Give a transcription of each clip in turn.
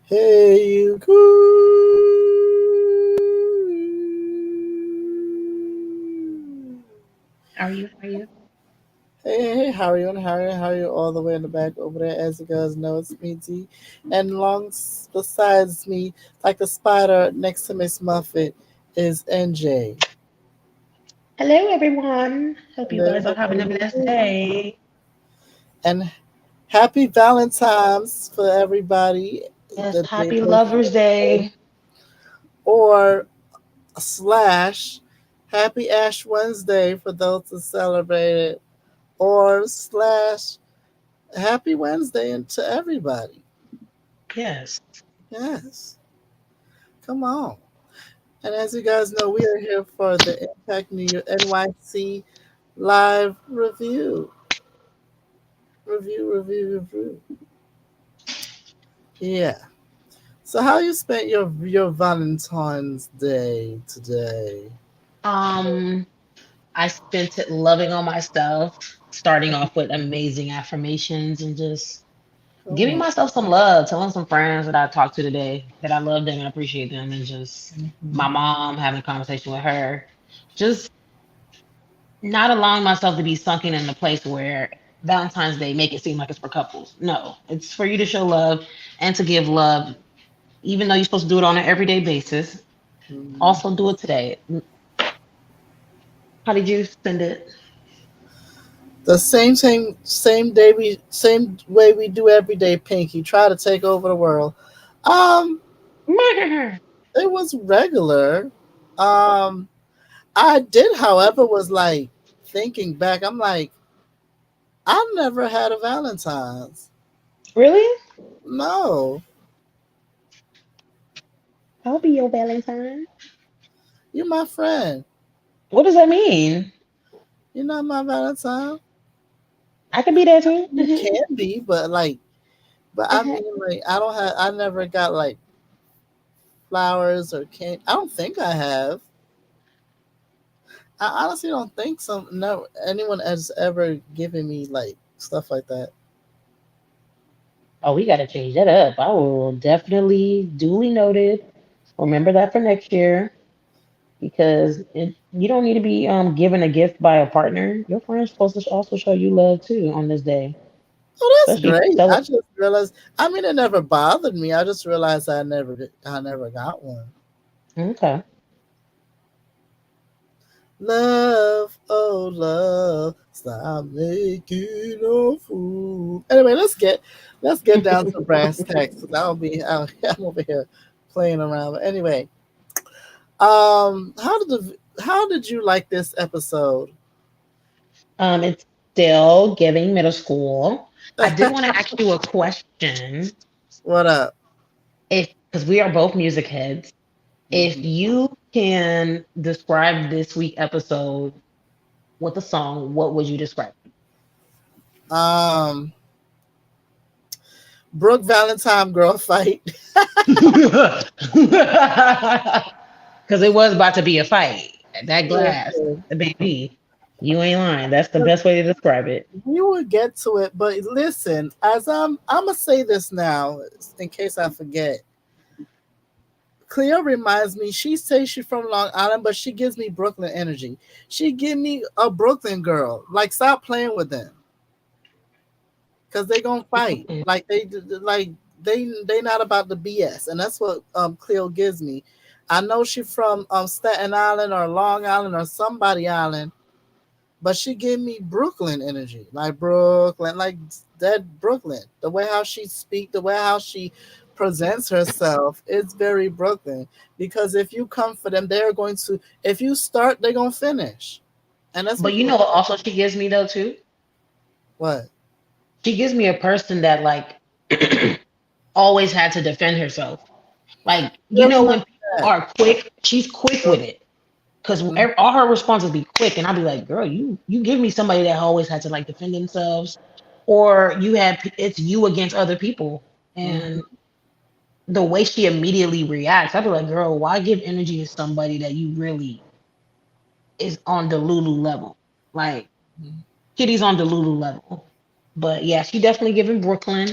Hey, you cool. How are you? How are you? Hey, how are you? And how are you all the way in the back over there? As you guys know, it's me, D. And besides me, like the spider next to Miss Muffet, is NJ. Hello, everyone. Hope you guys are having a blessed Hello. day. And happy Valentine's for everybody. Yes, The day happy they Lover's Day. or slash happy Ash Wednesday for those who celebrate it, or slash happy Wednesday and to everybody. Yes. Yes, come on. And as you guys know, we are here for the Impact New Year NYC live review. Review. Yeah. So how you spent your Valentine's Day today? Um, I spent it loving on myself, starting off with amazing affirmations and just Come giving on. myself some love, telling some friends that I talked to today that I love them and appreciate them, and just my Mhm. mom having a conversation with her. Just not allowing myself to be sunken in a place where Valentine's Day make it seem like it's for couples. No, it's for you to show love and to give love, even though you're supposed to do it on an everyday basis. Mhm. Also, do it today. How did you spend it? The same way we do every day, Pinky. Try to take over the world. Um, Murder her. it was regular. Um, I did, however, was like thinking back. I'm like, I never had a Valentine's. Really? No, I'll be your Valentine. you're my friend. What does that mean? You're not my Valentine. I could be there too. You can be, but but I Uh-huh. mean, like, I don't have. I never got like flowers or candy. I don't think I have. I honestly don't think so. No, anyone has ever given me like stuff like that. Oh, we got to change that up. I will definitely duly noted. Remember that for next year because you don't need to be given a gift by a partner. Your friend's supposed to also show you love too on this day, Oh, that's especially if you great. I celebrate. just realized. I mean, it never bothered me. I just realized I never got one. Okay. Love, oh love, stop making a fool. Anyway, let's get down to brass tacks. Cause I'm over here playing around. But anyway, how did you like this episode? It's still giving middle school. I did want to ask you a question. What up? If because we are both music heads, if Mhm. you can describe this week episode with a song, what would you describe? Um, Brooke Valentine girl fight. Because it was about to be a fight. That glass, Listen, baby, you ain't lying. That's the best way to describe it. we will get to it, but listen, as I'm gonna say this now in case I forget. Cleo reminds me, she says she's from Long Island, but she gives me Brooklyn energy. She give me a Brooklyn girl. Like, stop playing with them, cause they gonna fight. They not about the BS, and that's what Cleo gives me. I know she from Staten Island or Long Island or somebody island, but she give me Brooklyn energy, like Brooklyn, like that Brooklyn. The way how she speak, the way how she presents herself, it's very Brooklyn. Because if you come for them, they're going to. If you start, they're gonna finish, and that's But what you know what also she gives me though too? what. She gives me a person that like always had to defend herself. Like, Really like when people that. are quick, she's quick with it. Because Mhm. all her responses be quick, and I'll be like, "Girl, you give me somebody that always had to like defend themselves, or it's you against other people." And Mhm. the way she immediately reacts, I'd be like, "Girl, why give energy to somebody that you really is on the Lulu level? Like Kitty's on the Lulu level." But yeah, she definitely giving Brooklyn.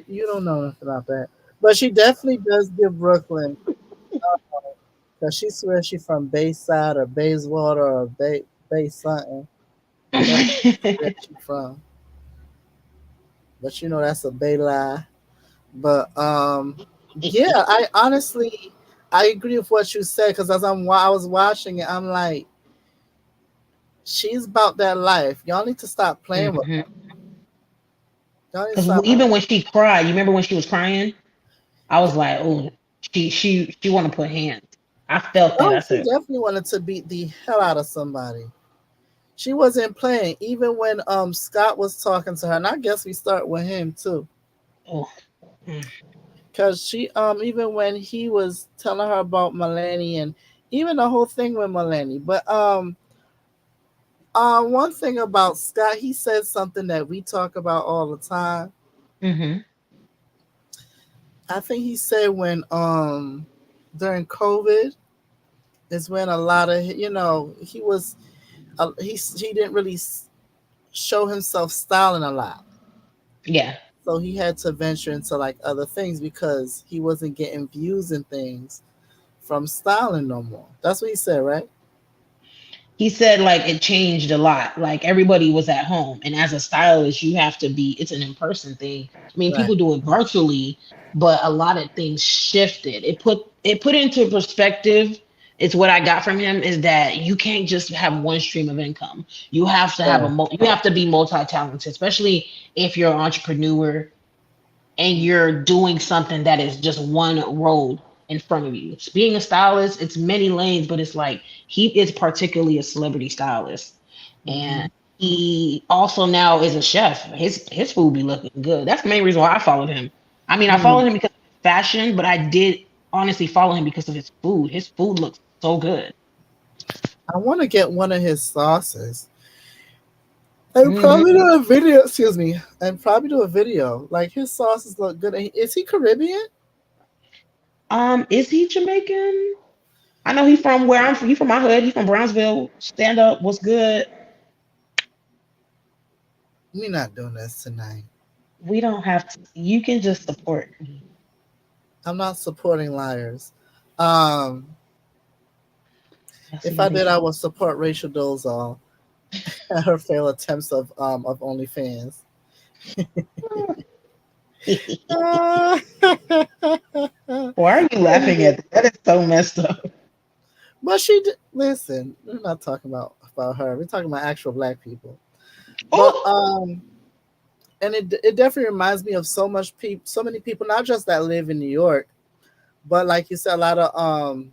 You don't know nothing about that, but she definitely does give Brooklyn because she swears she from Bayside or Bayswater or Bay something. That's where she from, but you know that's a Bay lie. But yeah, I honestly I agree with what you said because I was watching it, I'm like, she's about that life. Y'all need to stop playing with. Because Y'all need to stop. even when she cried, you remember when she was crying? I was like, oh, she want to put hands. I felt that. Oh, I she said, definitely wanted to beat the hell out of somebody. She wasn't playing, even when Scott was talking to her, and I guess we start with him too, oh, mm, because she even when he was telling her about Maleni and even the whole thing with Maleni. But one thing about Scott, he said something that we talk about all the time. mm-hmm, I think he said when during COVID is when a lot of he was he didn't really show himself styling a lot. yeah. So he had to venture into like other things because he wasn't getting views and things from styling no more. That's what he said, right? He said like it changed a lot. Like everybody was at home, and as a stylist, you have to be. It's an in-person thing. I mean, Right. people do it virtually, but a lot of things shifted. It put into perspective. It's what I got from him is that you can't just have one stream of income. You have to have Right. you have to be multi-talented, especially if you're an entrepreneur and you're doing something that is just one road in front of you. Being a stylist, it's many lanes, but it's like he is particularly a celebrity stylist. Mm-hmm. And he also now is a chef. His food be looking good. That's the main reason why I followed him. I mean, I followed Hmm. him because of fashion, but I did honestly follow him because of his food. His food looks so good. I want to get one of his sauces. And Hmm. probably do a video. Excuse me. And probably do a video. Like his sauces look good. Is he Caribbean? Is he Jamaican? I know he's from where I'm from. He from my hood. He from Brownsville. Stand up. What's good? We're not doing this tonight. We don't have to. You can just support me. I'm not supporting liars. Um, Yes, if you I do. did, I would support Rachel Dolezal and her failed attempts of OnlyFans. Uh, Why are you laughing at that? That is so messed up. but she did, listen. We're not talking about her. We're talking about actual black people. But Oh, and it definitely reminds me of so many people, not just that live in New York, but like you said, a lot of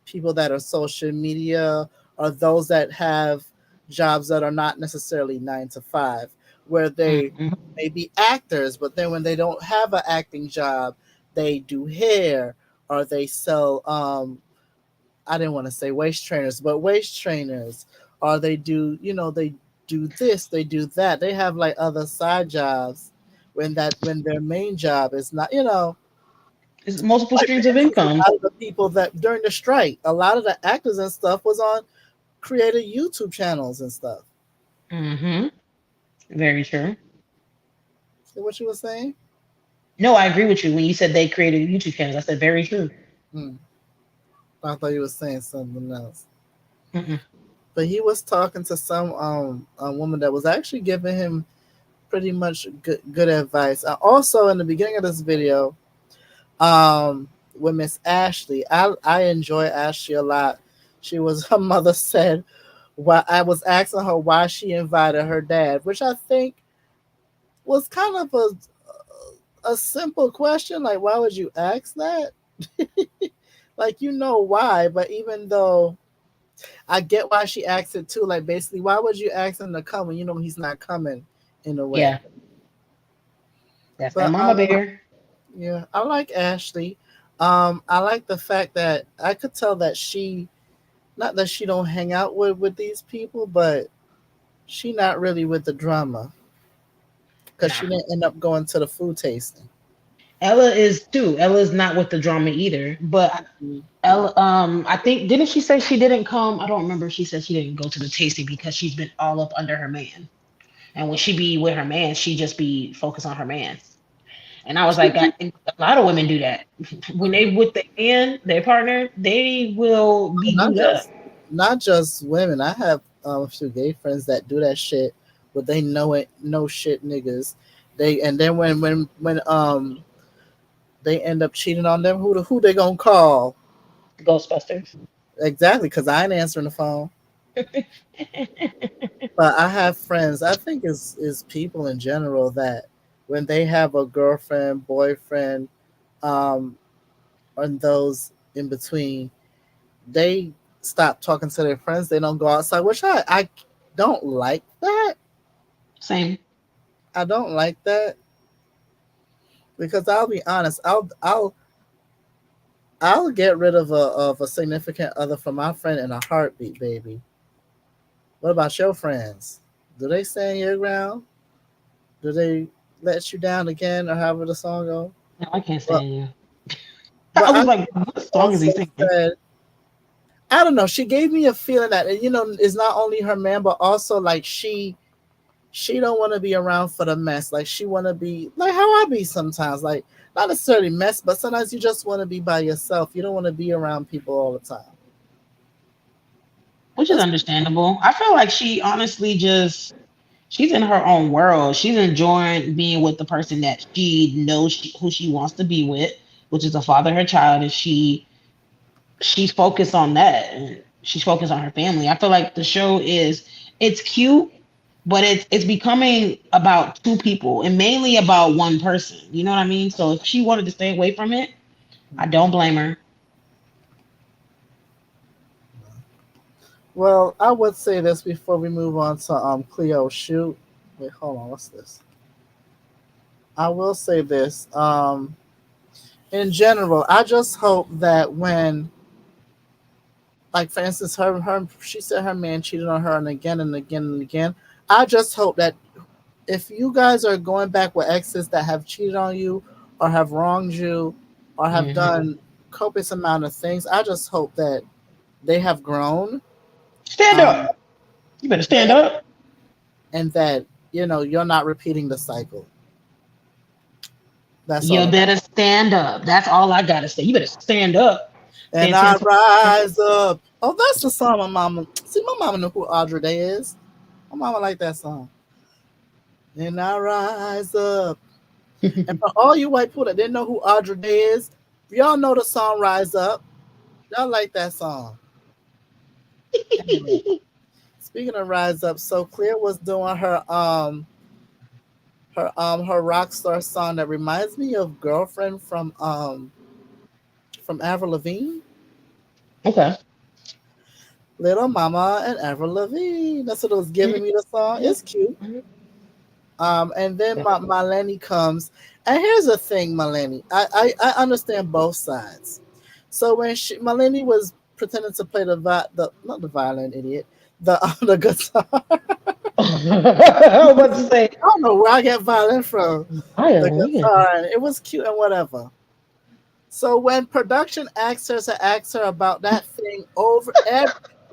people that are social media or those that have jobs that are not necessarily 9 to 5, where they mhm. may be actors, but then when they don't have an acting job, they do hair or they sell I didn't want to say waist trainers, but waist trainers, or they do, they do this, they do that. They have like other side jobs when their main job is not, It's multiple like for streams of instance, a income. lot of the people that during the strike, a lot of the actors and stuff was on created YouTube channels and stuff. Hmm. Very true. See what you were saying? No, I agree with you. When you said they created YouTube channels, I said very true. Hmm. I thought you were saying something else. Mm-mm. But he was talking to some a woman that was actually giving him pretty much good advice. Also, in the beginning of this video, with Miss Ashley, I enjoy Ashley a lot. She was her mother said why I was asking her why she invited her dad, which I think was kind of a simple question. Like, why would you ask that? Like, why, but even though I get why she asked it too, like basically, why would you ask him to come when you know he's not coming in a way? Yeah, that's that But mama bear. yeah, I like Ashley. I like the fact that I could tell that she, not that she don't hang out with these people, but she not really with the drama because Nah. she didn't end up going to the food tasting. Ella is too. Ella is not with the drama either. But Mhm. Ella, I think didn't she say she didn't come? I don't remember. She said she didn't go to the tasting because she's been all up under her man. And when she be with her man, she just be focused on her man. And I was She like, be- a lot of women do that. When they with the man, their partner, they will be not booed up. just not just women. I have a few gay friends that do that shit, but they know it no shit niggas. They and then when they end up cheating on them, who they gonna call? Ghostbusters. Exactly, because I ain't answering the phone. But I have friends. I think is people in general that when they have a girlfriend, boyfriend, um, and those in between, they stop talking to their friends. They don't go outside, which I don't like that. Same. I don't like that because I'll be honest. I'll get rid of a significant other for my friend in a heartbeat, baby. What about your friends? Do they stand your ground? Do they let you down again, or however the song go? No, I can't But stand you. I but I was like, what song is he also singing? said, I don't know. She gave me a feeling that it's not only her man, but also like she don't want to be around for the mess. Like she want to be like how I be sometimes. Like not necessarily mess, but sometimes you just want to be by yourself. You don't want to be around people all the time. Which is That's understandable. I feel like she honestly just she's in her own world. She's enjoying being with the person that she knows who she wants to be with, which is the father of her child, and she's focused on that. And she's focused on her family. I feel like the show is it's cute, but it's becoming about two people and mainly about one person. You know what I mean? So if she wanted to stay away from it, I don't blame her. well. I would say this before we move on to Cleo shoot. Wait, hold on. What's this? I will say this. In general, I just hope that when, like for instance, her she said her man cheated on her and again and again and again. I just hope that if you guys are going back with exes that have cheated on you or have wronged you or have Hmm. done copious amount of things, I just hope that they have grown, Stand um, up. You better stand that up. and that you're not repeating the cycle. That's You all. better stand up. That's all I gotta say. You better stand up. And Stand ten I toes down. rise up. Oh, that's the song my mama. See, my mama knew who Audrey Day is. My mama like that song. And I rise up. And for all you white people that didn't know who Audrey Day is, y'all know the song Rise Up. Y'all like that song. Anyway, speaking of Rise Up, so Claire was doing her rock star song that reminds me of Girlfriend from Avril Lavigne. Okay. Little Mama and Avril Lavigne. That's what it was giving me the song. Mhm, It's cute. mhm. And then Maleni comes. And here's the thing, Maleni. I understand both sides. So when Maleni was pretending to play the not the violin, idiot, the the guitar. I was about to say, I don't know where I get violin from. The violin. guitar, and it was cute and whatever. So when production asked her to ask her about that thing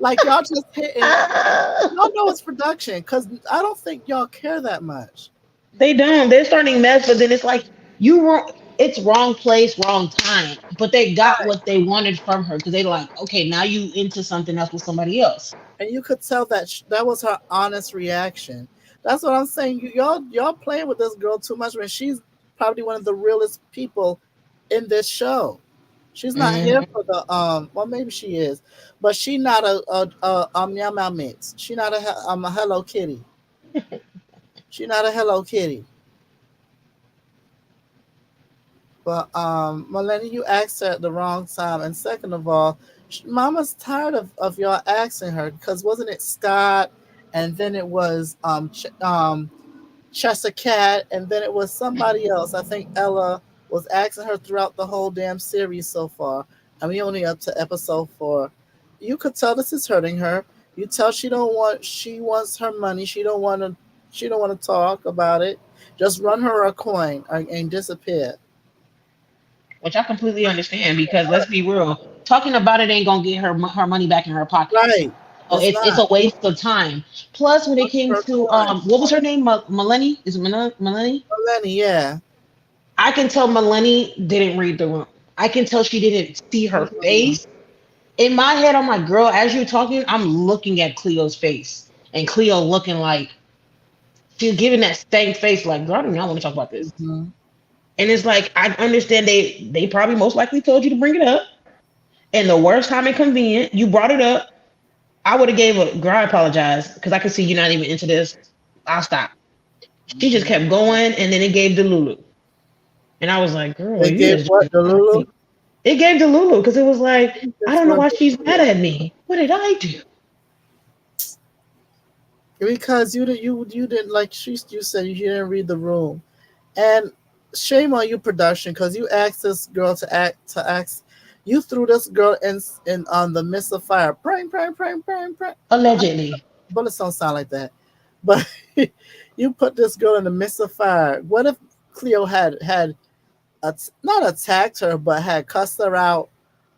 like y'all just hitting, y'all know it's production because I don't think y'all care that much. They don't. They're starting mess, but then it's like you wrong. It's wrong place, wrong time. But they got what they wanted from her because they like, okay, now you into something else with somebody else. And you could tell that that was her honest reaction. That's what I'm saying. Y'all playing with this girl too much when she's probably one of the realest people in this show. She's not here Hmm. for the well maybe she is, but she not a meow meow mix. She not a Hello Kitty. She not a Hello Kitty. But Melanie, you asked her at the wrong time, and second of all, Mama's tired of y'all asking her because wasn't it Scott, and then it was Chester Cat, and then it was somebody else. I think Ella was asking her throughout the whole damn series so far. I mean, only up to episode 4. You could tell this is hurting her. You tell she don't want. She wants her money. She don't want to. She don't want to talk about it. Just run her a coin and disappear. Which I completely understand because let's be real, talking about it ain't gonna get her money back in her pocket. Right. So It's it's not. a waste of time. Plus, when it Run came her a to coin. what was her name? Maleni? Is it Maleni? Melanie, yeah. I can tell Maleni didn't read the room. I can tell she didn't see her Mhm. face. In my head, I'm like, girl, as you're talking, I'm looking at Cleo's face. And Cleo looking like she's giving that stank face, like, girl, I do not want to talk about this. Mhm. And it's like, I understand they probably most likely told you to bring it up. And the worst time inconvenient, you brought it up. I would have gave a girl, I apologize, because I can see you're not even into this. I'll stop. She just Mhm. kept going and then it gave to Lulu. And I was like, girl, They you gave is what just the Lulu? nasty. It gave to Lulu because it was like, I That's don't know what why they she's mad did. at me. What did I do? Because you didn't like you said you didn't read the room, and shame on you production because you asked this girl to act. You threw this girl in on the midst of fire. Praying, praying, praying, praying, praying. Allegedly. Bullets don't sound like that, but you put this girl in the midst of fire. What if Cleo had not attacked her, but had cussed her out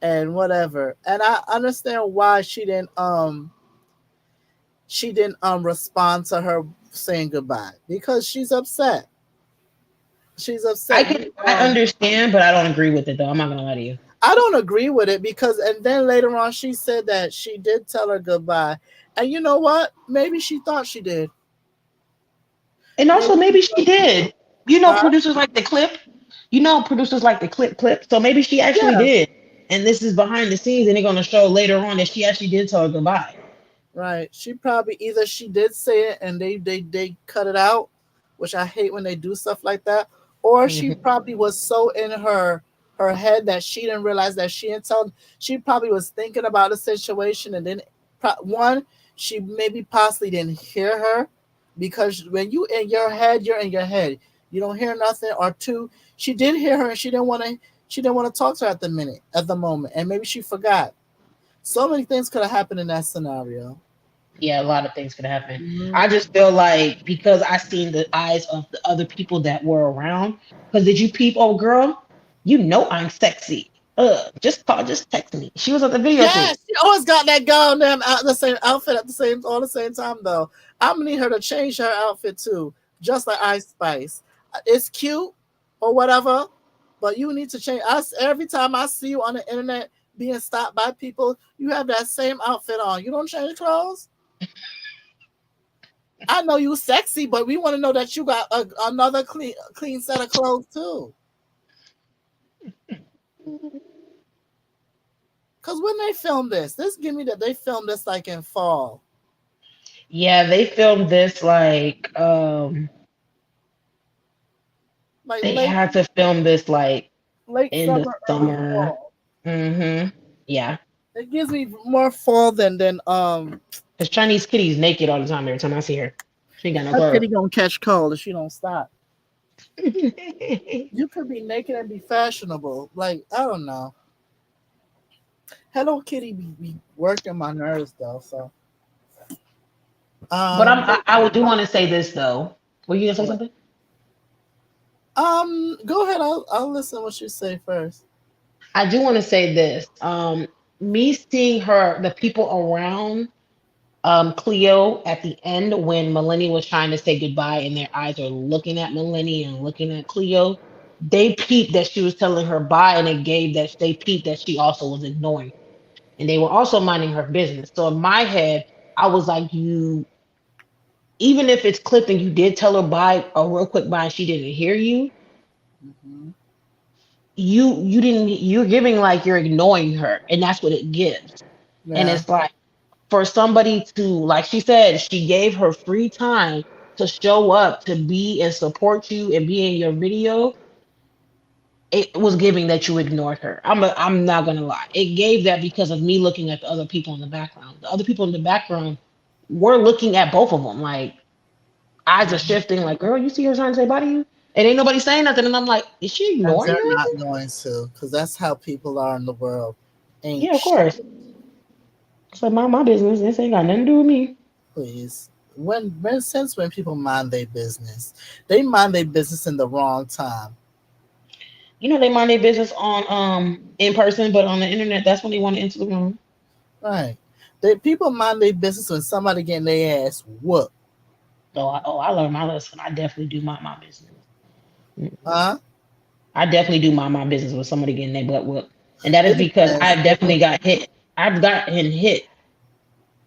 and whatever? And I understand why she didn't respond to her saying goodbye because she's upset. She's I upset. can I understand, but I don't agree with it though. I'm not gonna lie to you. I don't agree with it because and then later on she said that she did tell her goodbye. And you know what? Maybe she thought she did. And Maybe also she maybe she thought she did. did. You know, Huh? producers like the clip. You know, producers like the clip. So maybe she actually Yeah. did. And this is behind the scenes, and they're gonna show later on that she actually did tell her goodbye. Right. She probably either she did say it and they cut it out, which I hate when they do stuff like that, or she Hmm. probably was so in her head that she didn't realize that she didn't tell. She probably was thinking about the situation and then one she maybe possibly didn't hear her because when you in your head, you're in your head. You don't hear nothing. Or two, she did hear her and she didn't want to talk to her at the moment, and maybe she forgot. So many things could have happened in that scenario. Yeah, a lot of things could happen. Mhm. I just feel like because I seen the eyes of the other people that were around. Because did you peep, oh girl? You know I'm sexy. Just call, just text me. She was at the video too. Yes, she always got that goddamn out the same outfit at the same all the same time though. I'm gonna need her to change her outfit too, just like Ice Spice. It's cute or whatever, but you need to change. Us every time I see you on the internet being stopped by people, you have that same outfit on. You don't change clothes. I know you sexy, but we want to know that you got another clean set of clothes too. Cause when they filmed this give me that they filmed this like in fall, Yeah, they filmed this like like they late had to film this like late in the summer, early summer. fall. Mm-hmm. Yeah. It gives me more fall than Because Chinese kitty's naked all the time every time I see her. She ain't got no her clothes. kitty gonna catch cold if she don't stop. You could be naked and be fashionable. Like I don't know. Hello Kitty be working my nerves though. So But um I do want to say this though. Were you gonna say something? go ahead. I'll listen to what you say first. I do want to say this. Me seeing her, the people around Cleo at the end when Maleni was trying to say goodbye and their eyes are looking at Maleni and looking at Cleo, they peeped that she was telling her bye and it gave that they peeped that she also was ignoring. And they were also minding her business. So in my head, I was like, you, even if it's clipped and you did tell her bye, a real quick bye, and she didn't hear you, Hmm. you didn't, you're giving like you're ignoring her, and that's what it gives. And Yeah, it's like for somebody to, like she said, she gave her free time to show up, to be and support you and be in your video. It was giving that you ignored her. I'm not gonna lie. It gave that because of me looking at the other people in the background. The other people in the background were looking at both of them, like eyes are shifting. Like, girl, you see her trying to say bye to you, and ain't nobody saying nothing. And I'm like, is she and ignoring they're her? not going to, because that's how people are in the world. Yeah, Ain't of course. It's like my business. This ain't got nothing to do with me. please. When since when people mind their business, they mind their business in the wrong time. You know, they mind their business on in person, but on the internet, that's when they want to enter the room. Right. They people mind their business when somebody getting their ass whooped. So I learned my lesson. I definitely do mind my business. Mm-mm. Huh? I definitely do mind my business with somebody getting their butt whooped, and that is It because depends. I definitely got hit. I've gotten hit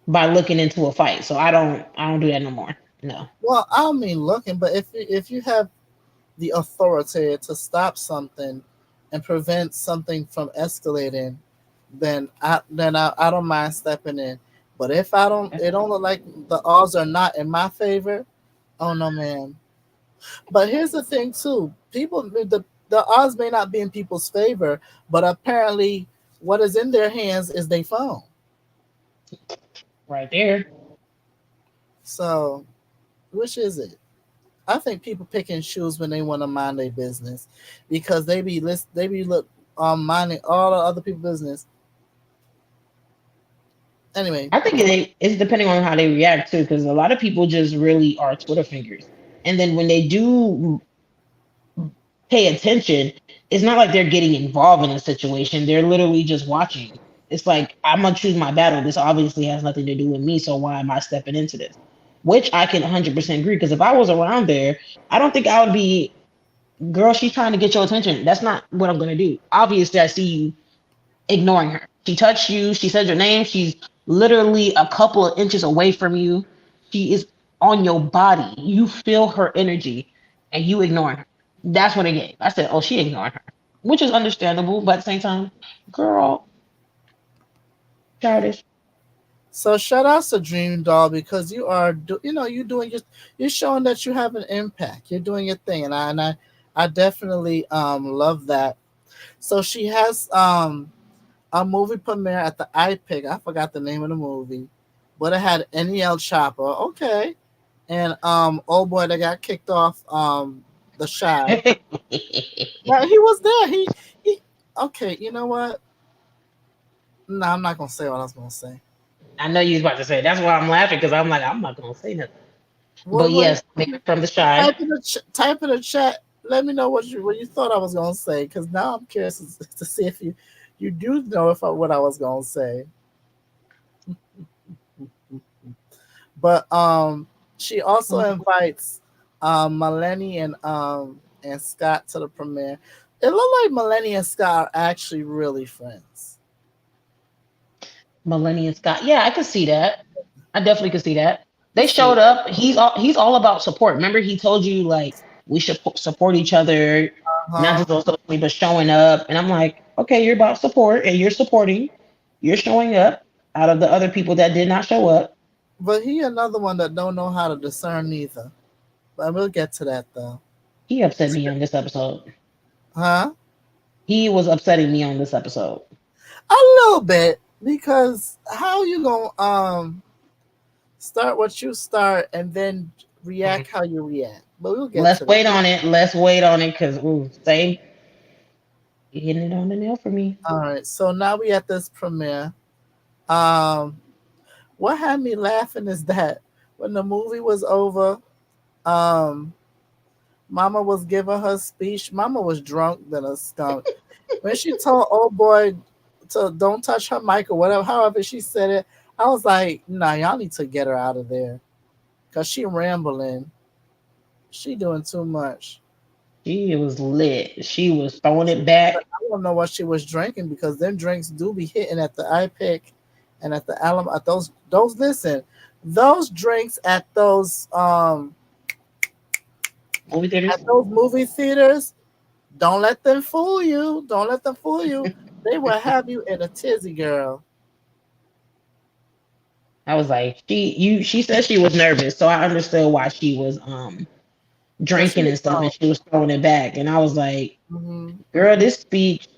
by looking into a fight, so I don't do that no more. No. Well, I don't mean looking, but if you have the authority to stop something and prevent something from escalating, then I don't mind stepping in. But if I don't, it don't look like the odds are not in my favor. Oh no, man. But here's the thing too: the odds may not be in people's favor, but apparently, what is in their hands is their phone. Right there. So, which is it? I think people pick and choose when they want to mind their business, because they be look minding all the other people's business. Anyway, I think it's depending on how they react too, because a lot of people just really are Twitter fingers, and then when they do pay attention, it's not like they're getting involved in a situation. They're literally just watching. It's like, I'm gonna choose my battle. This obviously has nothing to do with me, so why am I stepping into this? Which I can 100% agree, because if I was around there, I don't think I would be, girl, she's trying to get your attention. That's not what I'm gonna do. Obviously, I see you ignoring her. She touched you, she said your name, she's literally a couple of inches away from you. She is on your body. You feel her energy and you ignoring her. That's what I gave. I said, oh, she ignoring her, which is understandable, but at the same time, girl, childish. so shout out to Dream Doll, because you're showing that you have an impact. You're doing your thing, and I definitely love that. So she has a movie premiere at the iPic. I forgot the name of the movie, but it had NEL Chopper. Okay, and old boy that got kicked off the Shy. Now he was there. He okay. You know what? No, I'm not gonna say what I was gonna say. I know you was about to say. That's why I'm laughing because I'm like, I'm not gonna say nothing. But What yes, maybe from the shy. type in the chat. Let me know what you thought I was gonna say, because now I'm curious to see if you do know what I was gonna say. But she also invites Maleni and Scott to the premiere. It looked like Maleni and Scott are actually really friends. Millennium Scott. Yeah, I could see that. I definitely could see that. They Let's see. showed up. He's all about support. Remember, he told you like we should support each other, Uh not huh. just on socially, but showing up. And I'm like, okay, you're about support and you're supporting. You're showing up out of the other people that did not show up. But he another one that don't know how to discern neither. But we'll get to that though. He upset me on this episode. Huh? He was upsetting me on this episode. A little bit, because how you gonna start what you start and then react how you react? But we'll get Let's to that. wait on it. Let's wait on it because same hitting it on the nail for me. All right. So now we at this premiere. Um, what had me laughing is that when the movie was over, um, Mama was giving her speech. Mama was drunk than a skunk. When she told old boy to don't touch her mic or whatever, however she said it, I was like, nah, y'all need to get her out of there, cause she rambling. She doing too much. She was lit. She was throwing it back. I don't know what she was drinking, because them drinks do be hitting at the iPic and at the Alamo. At those listen, those drinks Movie theaters. at those movie theaters. Don't let them fool you. Don't let them fool you. They will have you in a tizzy, girl. I was like, she said she was nervous, so I understood why she was Cause she drinking was and stuff and she was throwing it back. And I was like, mm-hmm. girl, this speech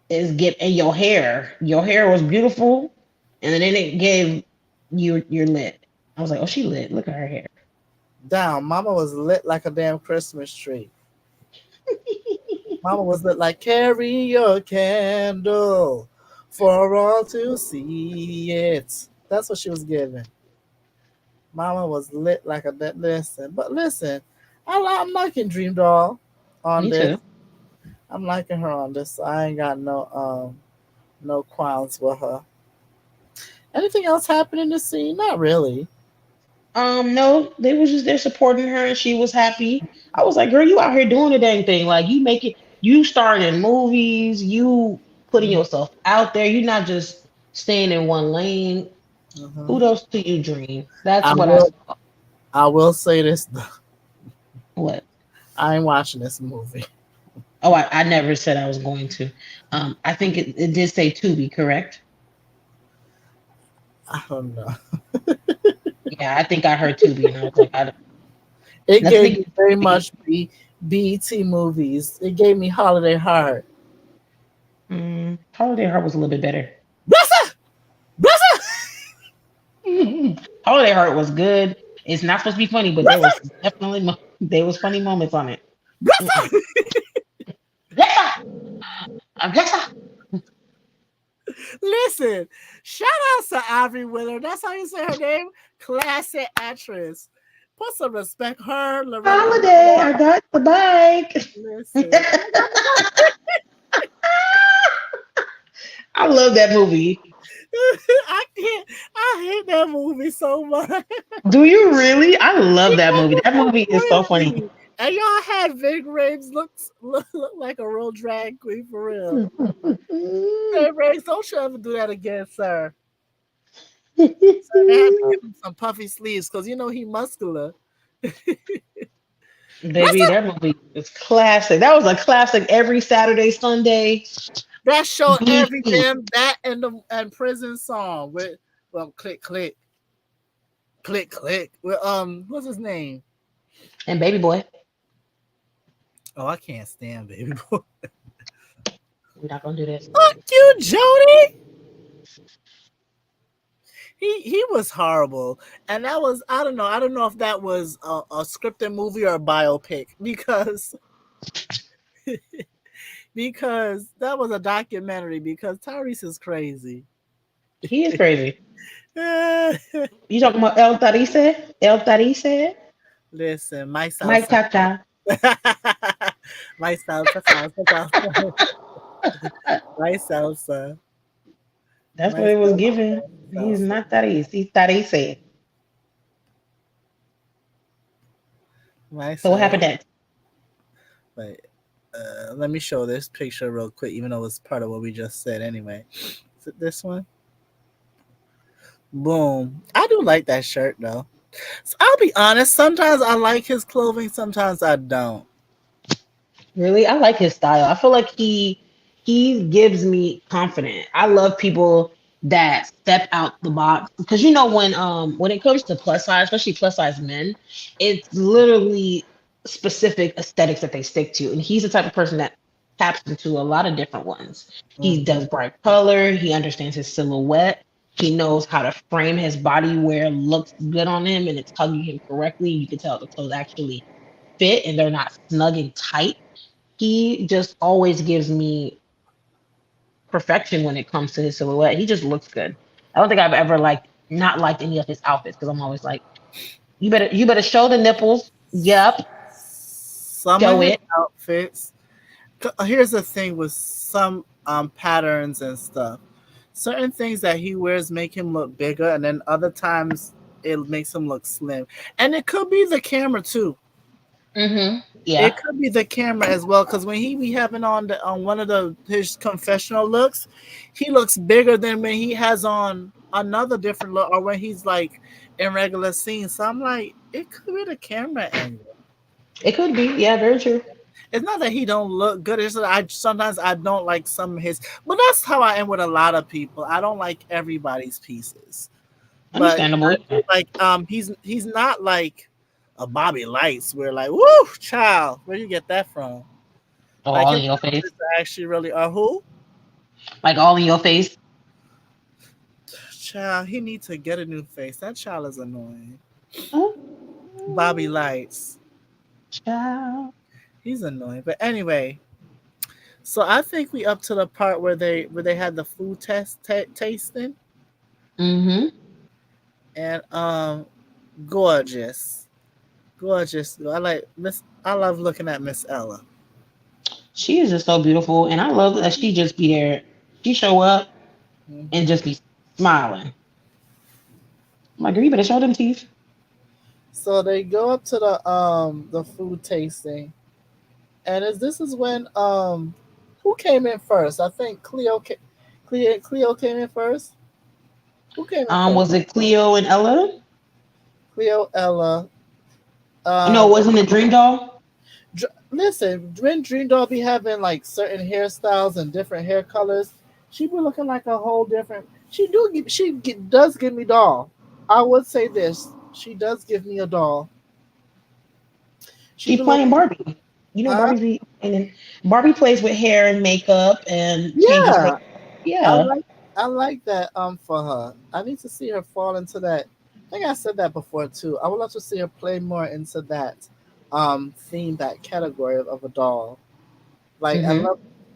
is get in your hair. Your hair was beautiful, and then it gave your lit. I was like, oh, she lit. Look at her hair. Down. Mama was lit like a damn Christmas tree. Mama was lit like carry your candle for all to see it. That's what she was giving. Mama was lit like a dead listen. But listen, I'm liking Dream Doll on Me this. too. I'm liking her on this. I ain't got no qualms with her. Anything else happen in the scene? Not really. No, they was just there supporting her and she was happy. I was like, girl, you out here doing the dang thing. Like you make it, you starring in movies, you putting Mhm. yourself out there. You're not just staying in one lane. Mhm. Kudos to you, Dream. That's I what I will. saw. I will say this. What? I ain't watching this movie. Oh, I never said I was going to. I think it did say to be correct. I don't know. Yeah, I think I heard Tubi, and I was like, I don't. It That's gave the me very thing. much BET movies. It gave me Holiday Heart. Holiday Heart was a little bit better. Blessa! Blessa! Holiday Heart was good. It's not supposed to be funny, but there was Blessa! definitely there was funny moments on it. Mm-mm. Blessa! Yes, yes, Listen, shout out to Audrey Willer. That's how you say her name. Classic actress. Put some respect. Her, Loretta Holiday. Moore. I got the bike. Listen. I love that movie. I can't. I hate that movie so much. Do you really? I love that Because gue it's That so movie is so funny. crazy. And y'all had Vig Rhames look like a real drag queen for real. Vig Rhames, don't you ever do that again, sir. So they had to give him some puffy sleeves because you know he muscular. Baby, that movie is classic. That was a classic every Saturday, Sunday. That show every BT damn that and the and prison song with click click click click with what's his name? and Baby Boy. Oh, I can't stand baby boy. We're not gonna do this. Fuck you, Jody. He was horrible, and that was I don't know if that was a scripted movie or a biopic because that was a documentary because Tyrese is crazy. He is crazy. You talking about El Tarice? El Tarice? Listen, my Mike salsa, Tata. my salsa, salsa, salsa, my salsa, That's my what it was salsa, given. He's salsa, not Tarice. He's Tarice. my So what salsa. happened next? Wait, let me show this picture real quick, even though it's part of what we just said anyway. Is it this one? Boom. I do like that shirt though. So I'll be honest. Sometimes I like his clothing. Sometimes I don't. Really, I like his style. I feel like he gives me confidence. I love people that step out the box because when it comes to plus size, especially plus size men, it's literally specific aesthetics that they stick to, and he's the type of person that taps into a lot of different ones. He Hmm. does bright color. He understands his silhouette. He knows how to frame his body where it looks good on him and it's hugging him correctly. You can tell the clothes actually fit and they're not snug and tight. He just always gives me perfection when it comes to his silhouette. He just looks good. I don't think I've ever not liked any of his outfits because I'm always like, you better show the nipples. Yep, Some of show his it. outfits. Here's the thing with some patterns and stuff. Certain things that he wears make him look bigger, and then other times it makes him look slim. And it could be the camera too. It Yeah. could be the camera as well, because when he be having on one of the his confessional looks, he looks bigger than when he has on another different look, or when he's like in regular scenes. So I'm like, it could be the camera angle. It could be. Yeah, very true. It's not that he don't look good. It's that I sometimes I don't like some of his, but that's how I am with a lot of people. I don't like everybody's pieces, but I Understandable. do like he's not like a Bobby Lights where like woo child, where you get that from? Oh, Like all his in your face. outfits are actually really are who? Like all in your face. Child, he needs to get a new face. That child is annoying. Oh, Bobby Lights. child. He's annoying. But anyway, so I think we up to the part where they had the food test tasting Mm-hmm. and gorgeous. Gorgeous. I love looking at Miss Ella. She is just so beautiful, and I love that she just be there. She show up and Hmm. just be smiling. I'm like, girl, you better show them teeth. So they go up to the food tasting, and this is when who came in first? I think Cleo came in first. Who came in first? Was it Cleo and Ella? Cleo, Ella. No, Um, wasn't it Dream Doll? Listen, when Dream Doll be having like certain hairstyles and different hair colors, she be looking like a whole different. Does give me doll. I would say this. She does give me a doll. She She be looking, playing Barbie. You know, huh? Barbie plays with hair and makeup and changes her. Yeah, I Yeah. like I like that for her. I need to see her fall into that. I think I said that before too. I would love to see her play more into that theme, that category of a doll. Like Hmm.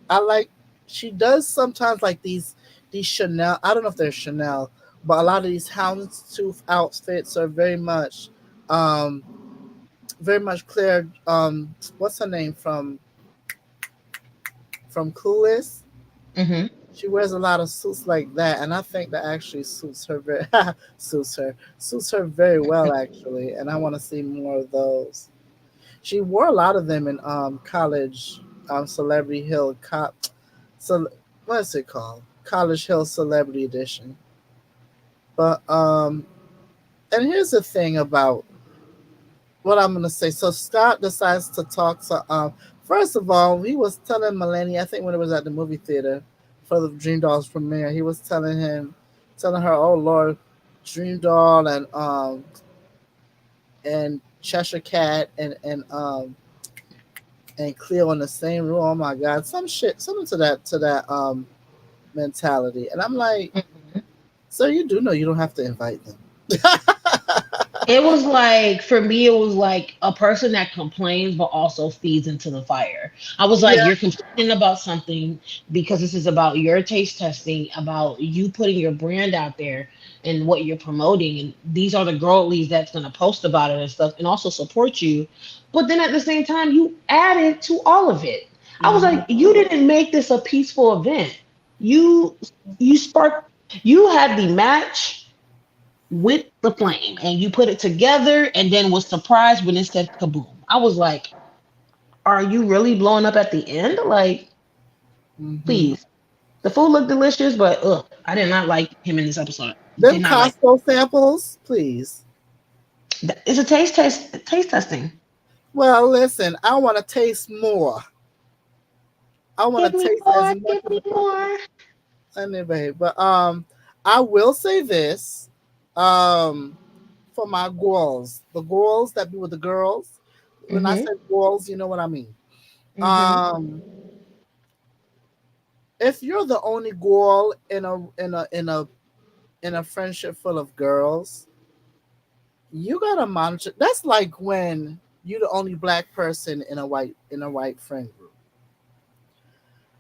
I like she does sometimes like these Chanel. I don't know if they're Chanel, but a lot of these houndstooth outfits are um very much clear. What's her name from Clueless? Hmm. She wears a lot of suits like that, and I think that actually suits her very suits her very well actually. And I want to see more of those. She wore a lot of them in college, Celebrity Hill so what is it called? College Hill Celebrity Edition. But and here's the thing about what I'm gonna say. So Scott decides to talk to first of all, he was telling Maleni, I think when it was at the movie theater for the Dream Dolls premiere, he was telling her, oh Lord, Dream Doll and Cheshire Cat and Cleo in the same room. Oh my God, something to that mentality. And I'm like, so you do know you don't have to invite them. It was like, for me, it was like a person that complains but also feeds into the fire. I was like, Yeah. you're complaining about something because this is about your taste testing, about you putting your brand out there and what you're promoting. And these are the girlies that's going to post about it and stuff and also support you. But then at the same time, you added to all of it. I was Mhm. like, you didn't make this a peaceful event. You, you sparked, you had the match with the flame and you put it together and then was surprised when it said kaboom. I was like, are you really blowing up at the end? Like, Mhm. please. The food looked delicious, but ugh, I did not like him in this episode. Did Them not like. Costco samples, please. It's a taste testing. Well, listen, I want to taste more. I want Give to me taste as more, much give me more. anyway. But I will say this, um, for my girls, the girls that be with the girls. When I Mm-hmm. say girls, you know what I mean. Mm-hmm. Um, if you're the only girl in a friendship full of girls, you gotta monitor. That's like when you're the only black person in a white friend group.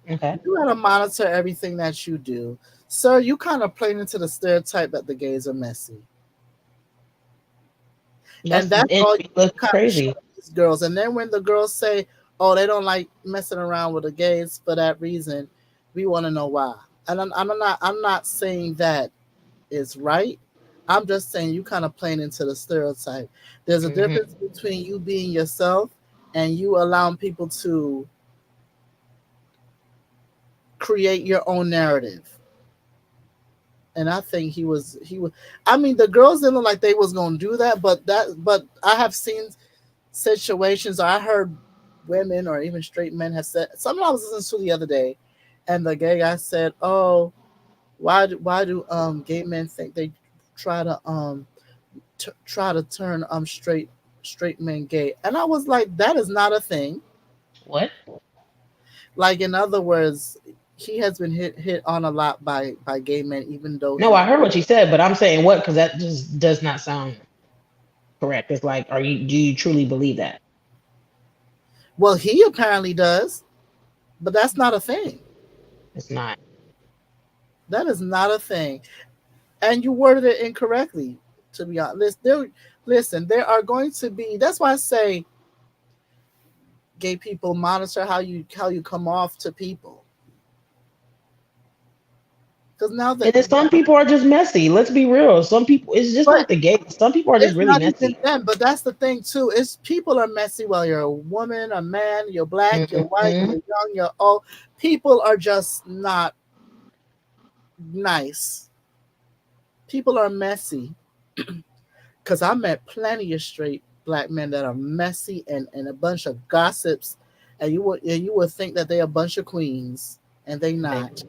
Okay. You gotta monitor everything that you do. Sir, you kind of playing into the stereotype that the gays are messy. And that's all It looks kind of show crazy. these girls. And then when the girls say, oh, they don't like messing around with the gays for that reason, we want to know why. And I'm not saying that is right. I'm just saying you kind of playing into the stereotype. There's a Mm-hmm. difference between you being yourself and you allowing people to create your own narrative. And I think he was. I mean, the girls didn't look like they was gonna do that, but I have seen situations. Or I heard women or even straight men have said. Something I was listening to the other day, and the gay guy said, "Oh, why do gay men think they try to try to turn straight men gay?" And I was like, that is not a thing. What? Like in other words, he has been hit on a lot by gay men, even though No, he I heard what you said, but I'm saying what? Because that just does not sound correct. It's like, do you truly believe that? well he apparently does, but that's not a thing. It's not. That is not a thing. And you worded it incorrectly. To be honest, listen. There are going to be. That's why I say gay people monitor how you come off to people. Because now And that, then some people are just messy. Let's be real. Some people, it's just but not the gays. Some people are just it's really not even messy. them. But that's the thing too. It's people are messy. Whether you're a woman, a man, you're black, you're white, Hmm. you're young, you're old. People are just not nice. People are messy. Because I met plenty of straight black men that are messy and a bunch of gossips, and you would think that they a bunch of queens, and they not. Baby,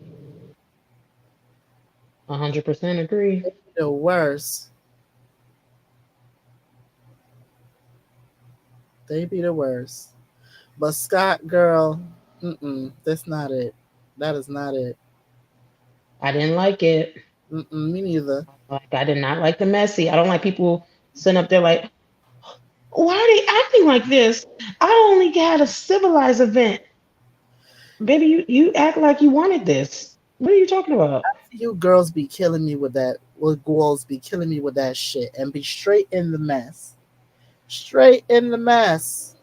100% agree. The worst. They be the worst. But Scott, girl, that's not it. That is not it. I didn't like it. Me neither. Like, I did not like the messy. I don't like people sitting up there like, why are they acting like this? I only had a civilized event. Baby, you act like you wanted this. What are you talking about? You girls be killing me with that. With girls be killing me with that shit, and be straight in the mess. Straight in the mess.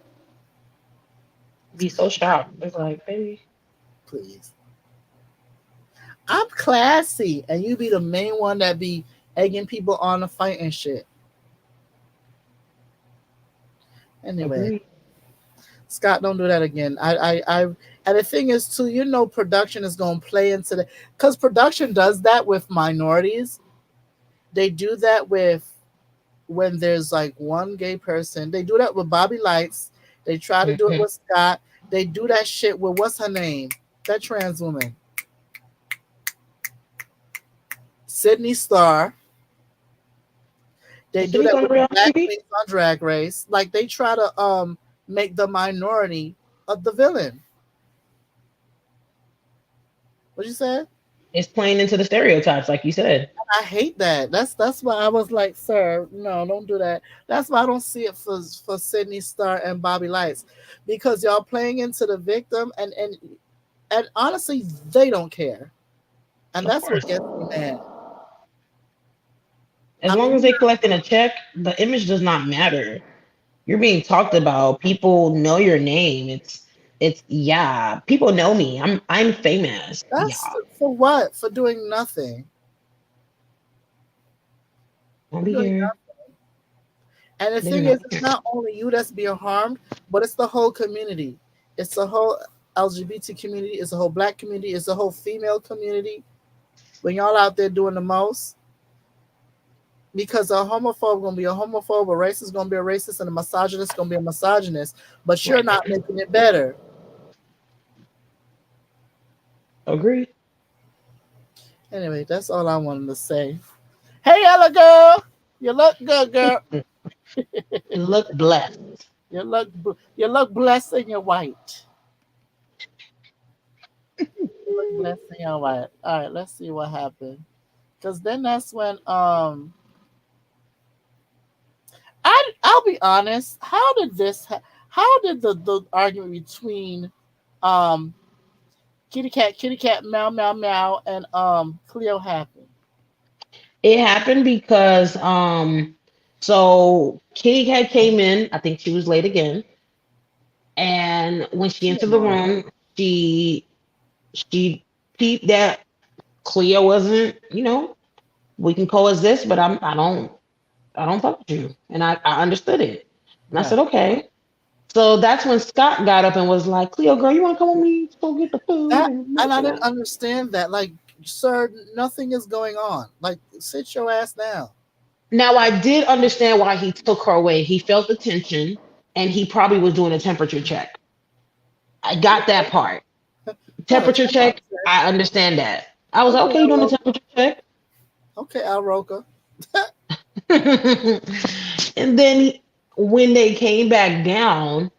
Be so shocked. It's like, baby, Please. I'm classy, and you be the main one that be egging people on to fight and shit. Anyway, agree. Scott, don't do that again. And the thing is too, production is gonna play into the, because production does that with minorities. They do that with when there's like one gay person. They do that with Bobby Lights. They try to do it Hmm. with Scott. They do that shit with what's her name? That trans woman, Sydney Starr. They Is do Sydney that on with the the reality black TV? queens on Drag Race. Like they try to make the minority of the villain. What you said? It's playing into the stereotypes, like you said. I hate that. That's why I was like, sir, no, don't do that. That's why I don't see it for Sydney Starr and Bobby Lights, because y'all playing into the victim, and honestly, they don't care, and Of that's what course. gets me mad. As I long mean, as they collecting a check, the image does not matter. You're being talked about. People know your name. It's yeah. People know me. I'm famous. that's Yeah. for what? For doing nothing. I'll For be doing here. nothing. And the Living thing my is, it's not only you that's being harmed, but it's the whole community. It's the whole LGBT community. It's the whole black community. It's the whole female community. When y'all out there doing the most, because a homophobe gonna be a homophobe, a racist gonna be a racist, and a misogynist gonna be a misogynist. But you're right. not making it better. Agree. Anyway, that's all I wanted to say. Hey, Ella girl, you look good, girl. You look blessed. You look blessed in your white. You look blessed in your white. All right, let's see what happened. Because then that's when I'll be honest. How did the argument between um Kitty Cat, Meow Meow Meow, and Cleo happen? It happened because so Kitty Cat came in, I think she was late again. And when she She entered the annoying. room, she peeped that Cleo wasn't, we can coexist, but I don't fuck with you. And I understood it. And I said, Right. okay. So that's when Scott got up and was like, Cleo, girl, you wanna come with me to go get the food That and and this I and didn't that? understand that. Like, sir, nothing is going on. Like, sit your ass down. Now I did understand why he took her away. He felt the tension and he probably was doing a temperature check. I got that part. Oh, Temperature check, I understand that. I was like, okay, okay, you doing the Al temperature check? Okay, Al Roker. And then when they came back down,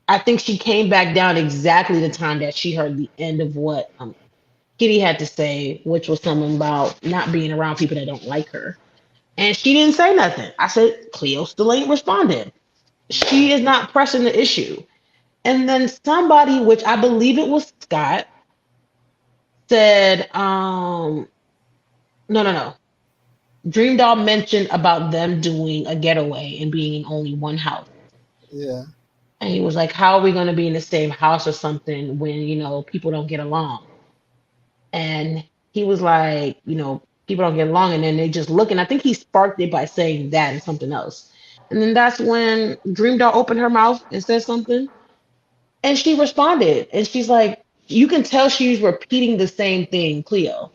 I think she came back down exactly the time that she heard the end of what Kitty had to say, which was something about not being around people that don't like her. And she didn't say nothing. I said, Cleo still ain't responded. She is not pressing the issue. And then somebody, which I believe it was Scott, said, no, no, no. Dream Doll mentioned about them doing a getaway and being in only one house. Yeah. And he was like, how are we going to be in the same house or something when, people don't get along? And he was like, people don't get along, and then they just look. And I think he sparked it by saying that and something else. And then that's when Dream Doll opened her mouth and said something, and she responded, and she's like, you can tell she's repeating the same thing, Cleo.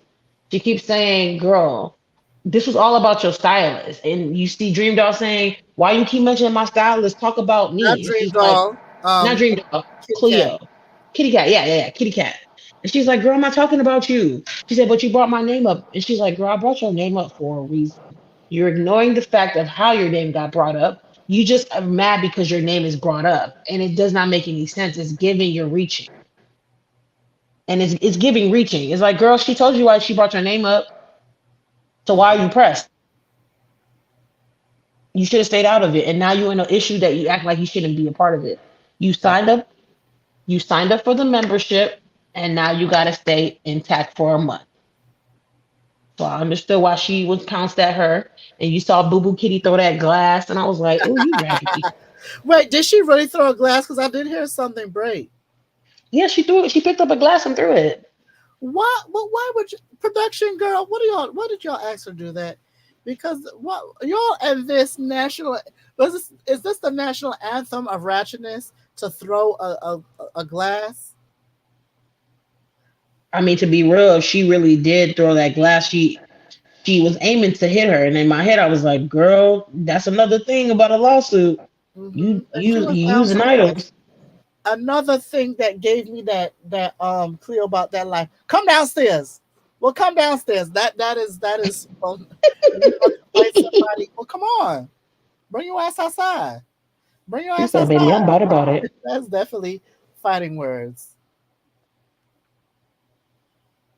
She keeps saying, "Girl, this was all about your stylist." And you see Dream Doll saying, "Why you keep mentioning my stylist? Talk about Not me." And Dream she's like, Doll. "Not Dream Doll, Kitty Cat. Cleo, Kitty Cat, yeah, yeah, yeah, Kitty Cat." And she's like, "Girl, I'm not talking about you." She said, "But you brought my name up." And she's like, "Girl, I brought your name up for a reason. You're ignoring the fact of how your name got brought up. You just are mad because your name is brought up, and it does not make any sense. It's giving you're reaching, and it's giving reaching. It's like, girl, she told you why she brought your name up. So why are you pressed? You should have stayed out of it, and now you're in an issue that you act like you shouldn't be a part of it. You That signed up. You signed up for the membership, and now you got to stay intact for a month. So I understood why she was pounced at her, and you saw Boo Boo Kitty throw that glass, and I was like, "Oh, you raggedy." Wait, did she really throw a glass? Because I did hear something break. Yeah, she threw it. She picked up a glass and threw it. What? Well, why would you, production girl? What do y'all? What did y'all ask her to do that? Because what y'all at this national? Is this the national anthem of ratchetness to throw a glass? I mean, to be real, she really did throw that glass. She was aiming to hit her, and in my head, I was like, "Girl, that's another thing about a lawsuit. And she was You using bouncing back. items." Another thing that gave me that Cleo about that life. Come downstairs. Well, come downstairs. That is you want to fight somebody. Well, come on. Bring your ass outside. Bring your She ass said, "Baby, I'm outside. about it." That's definitely fighting words.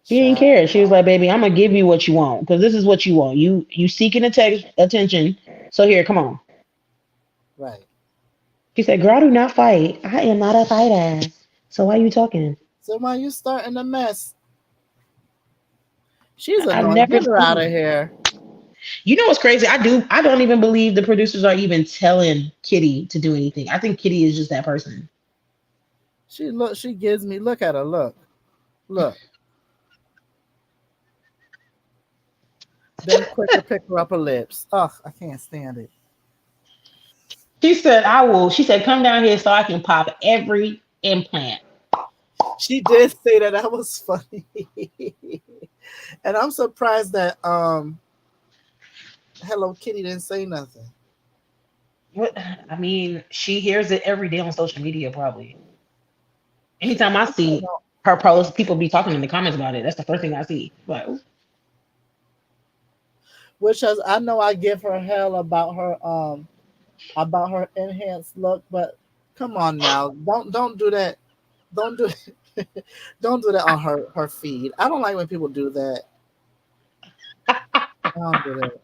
She didn't Child. care. She was like, "Baby, I'm gonna give you what you want because this is what you want. You seeking attention. So here, come on." Right. She said, "Girl, I do not fight. I am not a fighter. So why you talking? So why you starting a mess? She's I've annoying. never Get her out seen." of here. You know what's crazy? I don't even believe the producers are even telling Kitty to do anything. I think Kitty is just that person. She gives me look at her. Look. Then quick to pick her up her lips. Ugh, I can't stand it. She said, "I will." She said, "Come down here so I can pop every implant." She did say that. That was funny. And I'm surprised that Hello Kitty didn't say nothing. What? I mean, she hears it every day on social media, probably. Anytime I I don't see know. her post, people be talking in the comments about it. That's the first thing I see. Like, Which is I know I give her hell about her enhanced look, but come on now. Don't do that. Don't do don't do that on her feed. I don't like when people do that. I don't do that.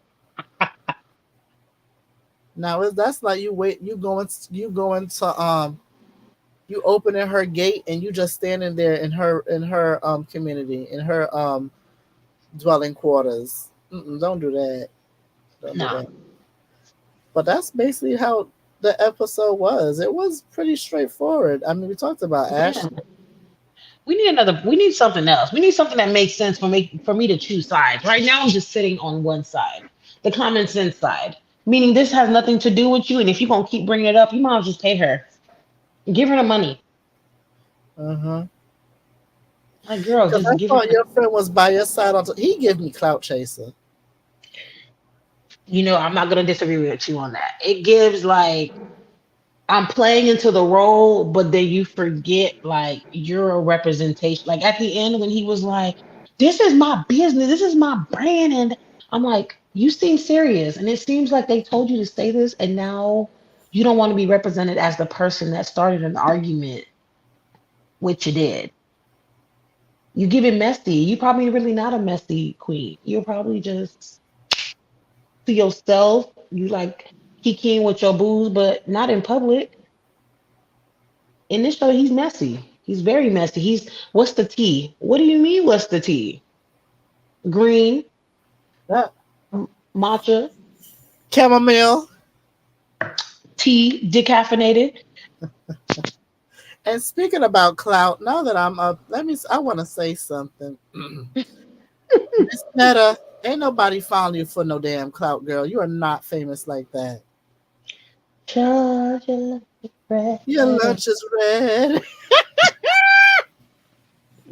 Now is that's like you going to you opening her gate and you just standing there in her community in her dwelling quarters. Don't do that. Don't do no, that. But that's basically how the episode was. It was pretty straightforward. I mean, we talked about yeah. Ashley. We need another. We need something else. We need something that makes sense for me to choose sides. Right now, I'm just sitting on one side, the common sense side, meaning this has nothing to do with you. And if you're gonna keep bringing it up, you might as well just pay her, give her the money. Uh huh. Like, girl, Because I just give her. thought your friend was by your side. He gave me clout chaser. I'm not gonna disagree with you on that. It gives like I'm playing into the role, but then you forget like you're a representation. Like at the end when he was like, "This is my business, this is my brand," and I'm like, "You seem serious," and it seems like they told you to say this, and now you don't want to be represented as the person that started an argument, which you did. You give it messy. You probably really not a messy queen. You're probably just to yourself. You like kikiing with your booze, but not in public. In this show, he's messy. He's very messy. What's the tea? What do you mean, what's the tea? Green, That matcha, chamomile. tea, decaffeinated. And speaking about clout, now that I'm up, I want to say something. Miss Netta, ain't nobody found you for no damn clout, girl. You are not famous like that. Georgia Your red. lunch is red.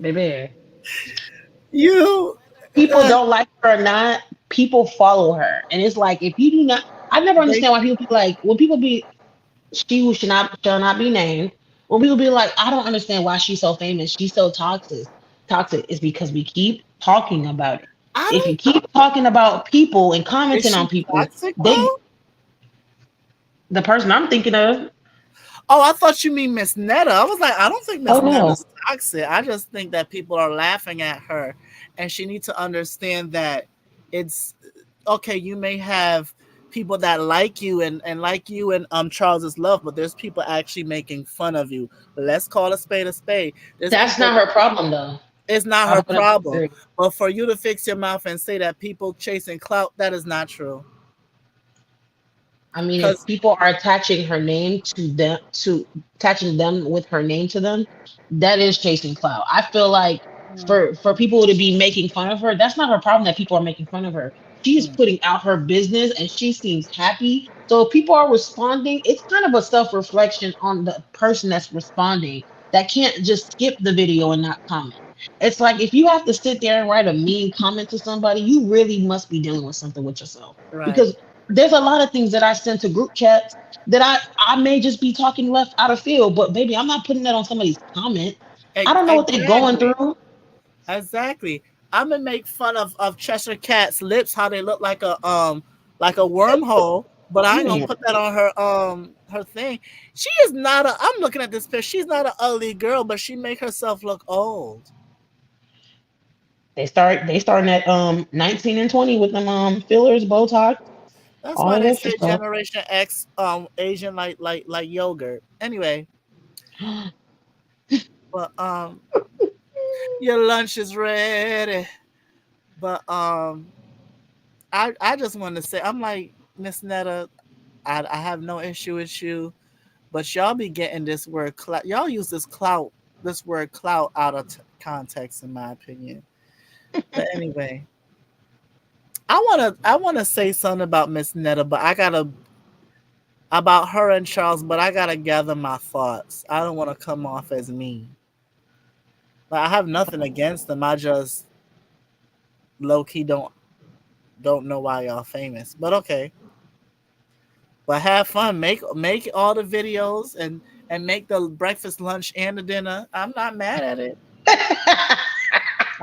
Baby. You. People Uh, don't like her or not, people follow her. And it's like if you do not I never they, understand why people be like when people be she who should not shall not be named. When people be like, I don't understand why she's so famous, she's so toxic. Toxic is because we keep talking about it. I If you don't. keep talking about people and Is commenting on she people, toxic they though? the person I'm thinking of, Oh, I thought you mean Miss Netta. I was like, I don't think oh Miss no, Netta's toxic. I just think that people are laughing at her, and she needs to understand that it's okay. You may have people that like you and like you and Charles's love, but there's people actually making fun of you. Let's call a spade a spade. There's that's people. not her problem though. It's not I her don't problem, agree. but for you to fix your mouth and say that people chasing clout, that is not true. I mean, if Because people are attaching her name to them, to attaching them with her name to them, that is chasing clout. I feel like for people to be making fun of her, that's not her problem that people are making fun of her. She is putting out her business and she seems happy. So if people are responding, it's kind of a self-reflection on the person that's responding that can't just skip the video and not comment. It's like if you have to sit there and write a mean comment to somebody, you really must be dealing with something with yourself. right, Because there's a lot of things that I send to group chats that I may just be talking left out of field, but baby, I'm not putting that on somebody's comment. I don't know what they're going exactly. through. Exactly. I'm gonna make fun of Cheshire Cat's lips, how they look like a wormhole, but I ain't gonna Mm. put that on her thing. She is not a. I'm looking at this picture. She's not an ugly girl, but she make herself look old. They starting at 19 and 20 with them fillers, Botox, That's all why that they extra say stuff. Generation X Asian like yogurt. Anyway, but your lunch is ready. But I just want to say I'm like Miss Netta. I have no issue with you. But y'all be getting this word clout. Y'all use this word clout out of context, in my opinion. But anyway, I wanna say something about Miss Netta, but I gotta about her and Charles, but I gotta gather my thoughts. I don't want to come off as mean. Like I have nothing against them. I just low key don't know why y'all famous. But okay. But have fun. Make all the videos and make the breakfast, lunch, and the dinner. I'm not mad at it.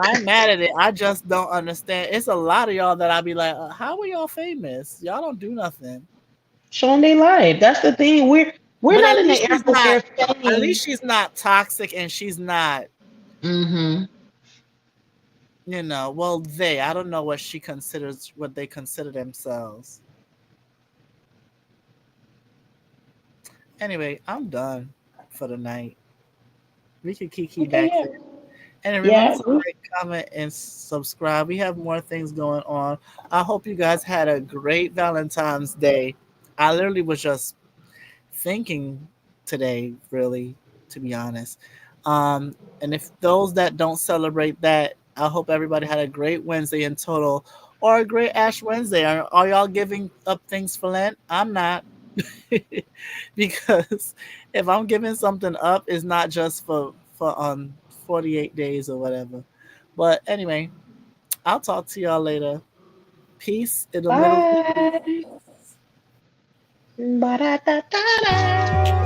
I'm mad at it. I just don't understand. It's a lot of y'all that I be like, how are y'all famous? Y'all don't do nothing. Showing their life. That's the thing. We're But not in the era where at fame. least she's not toxic and she's not, Mm-hmm. well, I don't know what they consider themselves. Anyway, I'm done for the night. We can kiki Okay, back yeah. there. And remember Yeah. to like, comment, and subscribe. We have more things going on. I hope you guys had a great Valentine's Day. I literally was just thinking today, really, to be honest. And if those that don't celebrate that, I hope everybody had a great Wednesday in total or a great Ash Wednesday. Are y'all giving up things for Lent? I'm not. Because if I'm giving something up, it's not just for 48 days or whatever. But anyway, I'll talk to y'all later. Peace in the middle. Bye. Ba-da-da-da-da.